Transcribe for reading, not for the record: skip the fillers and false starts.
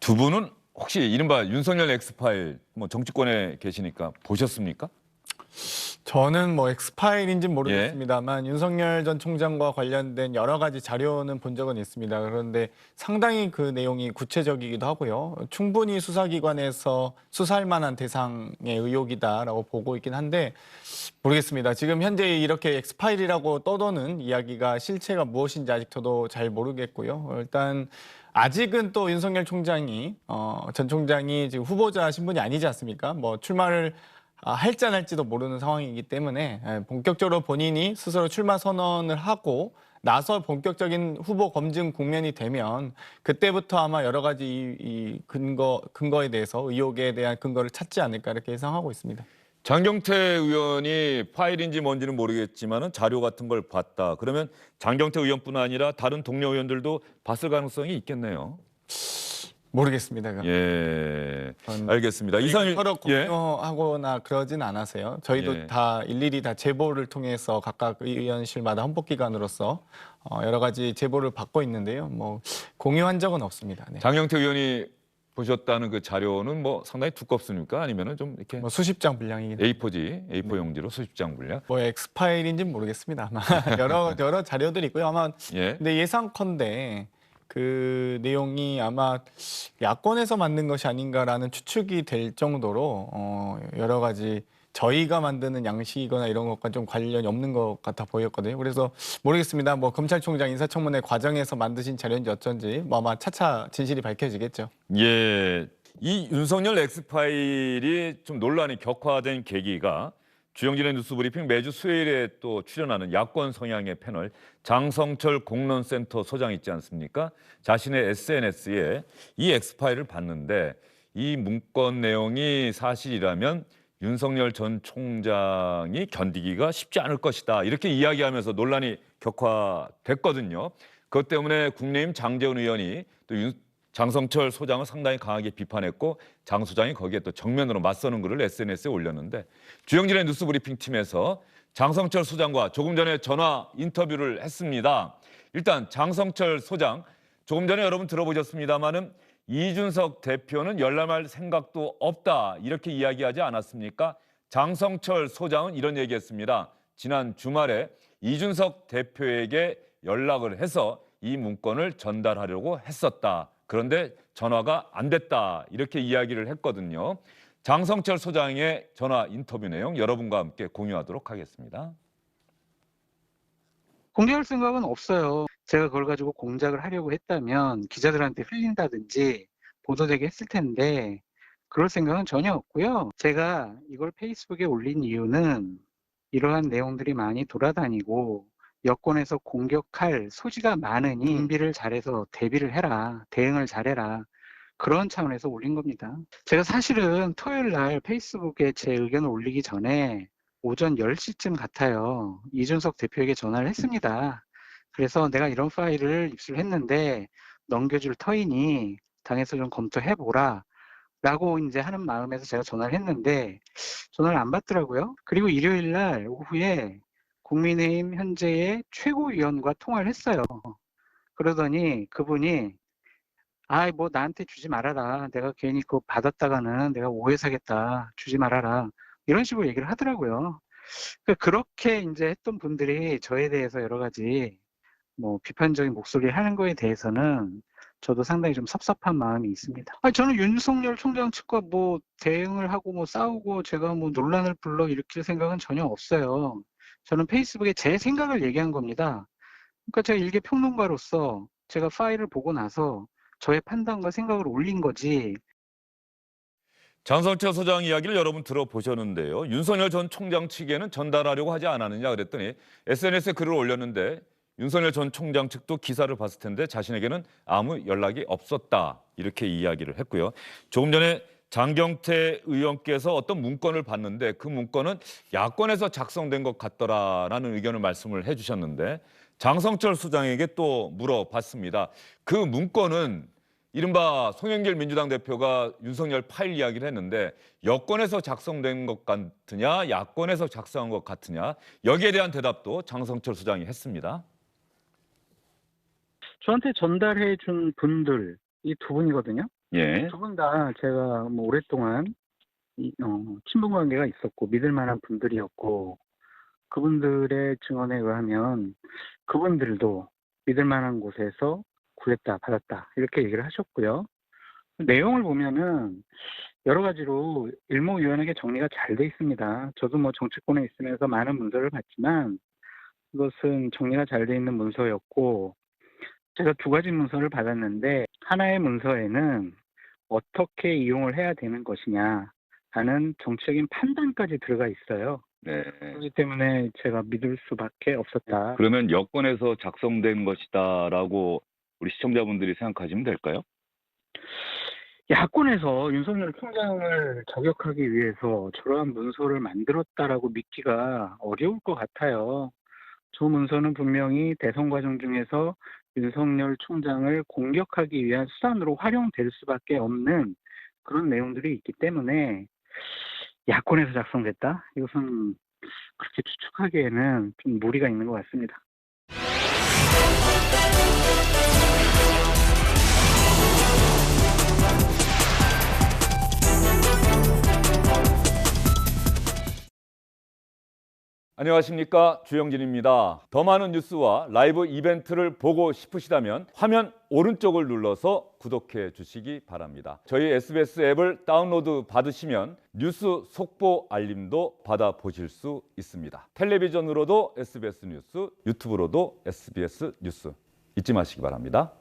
두 분은 혹시 이른바 윤석열 엑스파일 뭐 정치권에 계시니까 보셨습니까? 저는 뭐 엑스파일인지는 예. 모르겠습니다만 윤석열 전 총장과 관련된 여러 가지 자료는 본 적은 있습니다. 그런데 상당히 그 내용이 구체적이기도 하고요. 충분히 수사기관에서 수사할 만한 대상의 의혹이다라고 보고 있긴 한데 모르겠습니다. 지금 현재 이렇게 엑스파일이라고 떠도는 이야기가 실체가 무엇인지 아직 저도 잘 모르겠고요. 일단 아직은 또 윤석열 총장이 전 총장이 지금 후보자 신분이 아니지 않습니까? 뭐 출마를 할지 안 할지도 모르는 상황이기 때문에 본격적으로 본인이 스스로 출마 선언을 하고 나서 본격적인 후보 검증 국면이 되면 그때부터 아마 여러 가지 이 근거에 대해서 의혹에 대한 근거를 찾지 않을까 이렇게 예상하고 있습니다. 장경태 의원이 파일인지 뭔지는 모르겠지만은 자료 같은 걸 봤다. 그러면 장경태 의원뿐 아니라 다른 동료 의원들도 봤을 가능성이 있겠네요. 모르겠습니다. 그건. 예, 알겠습니다. 이상일 서로 예, 공유하거나 그러진 않아서요. 저희도 예. 다 일일이 다 제보를 통해서 각각 의원실마다 헌법기관으로서 여러 가지 제보를 받고 있는데요. 뭐 공유한 적은 없습니다. 네. 장경태 의원이 보셨다는 그 자료는 뭐 상당히 두껍습니까? 아니면은 좀 이렇게 뭐 수십 장 분량이긴 A4 용지로 수십 장 분량? 뭐 엑스파일인지는 모르겠습니다. 아마 여러 자료들이 있고요. 아마 예. 근데 예상컨대 그 내용이 아마 야권에서 만든 것이 아닌가라는 추측이 될 정도로 여러 가지 저희가 만드는 양식이거나 이런 것과 좀 관련이 없는 것 같아 보였거든요. 그래서 모르겠습니다. 뭐 검찰총장 인사청문회 과정에서 만드신 자료인지 어쩐지 뭐 아마 차차 진실이 밝혀지겠죠. 예, 이 윤석열 엑스파일이 좀 논란이 격화된 계기가 주영진의 뉴스브리핑 매주 수요일에 또 출연하는 야권 성향의 패널 장성철 공론센터 소장 있지 않습니까? 자신의 SNS에 이 엑스파일을 봤는데 이 문건 내용이 사실이라면 윤석열 전 총장이 견디기가 쉽지 않을 것이다. 이렇게 이야기하면서 논란이 격화됐거든요. 그것 때문에 국민의힘 장제원 의원이 또 장성철 소장을 상당히 강하게 비판했고 장 소장이 거기에 또 정면으로 맞서는 글을 SNS에 올렸는데 주영진의 뉴스브리핑 팀에서 장성철 소장과 조금 전에 전화 인터뷰를 했습니다. 일단 장성철 소장, 조금 전에 여러분 들어보셨습니다마는 이준석 대표는 열람할 생각도 없다 이렇게 이야기하지 않았습니까? 장성철 소장은 이런 얘기했습니다. 지난 주말에 이준석 대표에게 연락을 해서 이 문건을 전달하려고 했었다. 그런데 전화가 안 됐다. 이렇게 이야기를 했거든요. 장성철 소장의 전화 인터뷰 내용 여러분과 함께 공유하도록 하겠습니다. 공개할 생각은 없어요. 제가 그걸 가지고 공작을 하려고 했다면 기자들한테 흘린다든지 보도되게 했을 텐데 그럴 생각은 전혀 없고요. 제가 이걸 페이스북에 올린 이유는 이러한 내용들이 많이 돌아다니고 여권에서 공격할 소지가 많으니 준비를 잘해서 대비를 해라, 대응을 잘해라. 그런 차원에서 올린 겁니다. 제가 사실은 토요일 날 페이스북에 제 의견을 올리기 전에 오전 10시쯤 같아요. 이준석 대표에게 전화를 했습니다. 그래서 내가 이런 파일을 입수했는데 넘겨줄 터이니 당에서 좀 검토해보라. 라고 이제 하는 마음에서 제가 전화를 했는데 전화를 안 받더라고요. 그리고 일요일 날 오후에 국민의힘 현재의 최고위원과 통화를 했어요. 그러더니 그분이 뭐 나한테 주지 말아라. 내가 괜히 그거 받았다가는 내가 오해 사겠다. 주지 말아라. 이런 식으로 얘기를 하더라고요. 그렇게 이제 했던 분들이 저에 대해서 여러 가지 뭐 비판적인 목소리를 하는 거에 대해서는 저도 상당히 좀 섭섭한 마음이 있습니다. 저는 윤석열 총장 측과 뭐 대응을 하고 뭐 싸우고 제가 뭐 논란을 불러일으킬 생각은 전혀 없어요. 저는 페이스북에 제 생각을 얘기한 겁니다. 그러니까 제가 일개 평론가로서 제가 파일을 보고 나서 저의 판단과 생각을 올린 거지. 장성철 소장 이야기를 여러분 들어보셨는데요. 윤석열 전 총장 측에는 전달하려고 하지 않았느냐 그랬더니 SNS에 글을 올렸는데 윤석열 전 총장 측도 기사를 봤을 텐데 자신에게는 아무 연락이 없었다 이렇게 이야기를 했고요. 조금 전에 장경태 의원께서 어떤 문건을 봤는데 그 문건은 야권에서 작성된 것 같더라라는 의견을 말씀을 해주셨는데 장성철 소장에게 또 물어봤습니다. 그 문건은 이른바 송영길 민주당 대표가 윤석열 파일 이야기를 했는데 여권에서 작성된 것 같으냐 야권에서 작성한 것 같으냐 여기에 대한 대답도 장성철 소장이 했습니다. 저한테 전달해 준 분들 이 두 분이거든요. 예. 두 분 다 제가 뭐 오랫동안 친분 관계가 있었고 믿을 만한 분들이었고 그분들의 증언에 의하면 그분들도 믿을 만한 곳에서 구했다, 받았다 이렇게 얘기를 하셨고요. 내용을 보면은 여러 가지로 일목요연하게 정리가 잘 돼 있습니다. 저도 뭐 정치권에 있으면서 많은 문서를 봤지만 이것은 정리가 잘 돼 있는 문서였고 제가 두 가지 문서를 받았는데 하나의 문서에는 어떻게 이용을 해야 되는 것이냐 하는 정치적인 판단까지 들어가 있어요. 네. 그렇기 때문에 제가 믿을 수밖에 없었다. 그러면 여권에서 작성된 것이다라고 우리 시청자분들이 생각하시면 될까요? 야권에서 윤석열 총장을 저격하기 위해서 저러한 문서를 만들었다라고 믿기가 어려울 것 같아요. 저 문서는 분명히 대선 과정 중에서 윤석열 총장을 공격하기 위한 수단으로 활용될 수밖에 없는 그런 내용들이 있기 때문에 야권에서 작성됐다? 이것은 그렇게 추측하기에는 좀 무리가 있는 것 같습니다. 안녕하십니까, 주영진입니다. 더 많은 뉴스와 라이브 이벤트를 보고 싶으시다면 화면 오른쪽을 눌러서 구독해 주시기 바랍니다. 저희 SBS 앱을 다운로드 받으시면 뉴스 속보 알림도 받아보실 수 있습니다. 텔레비전으로도 SBS 뉴스, 유튜브로도 SBS 뉴스 잊지 마시기 바랍니다.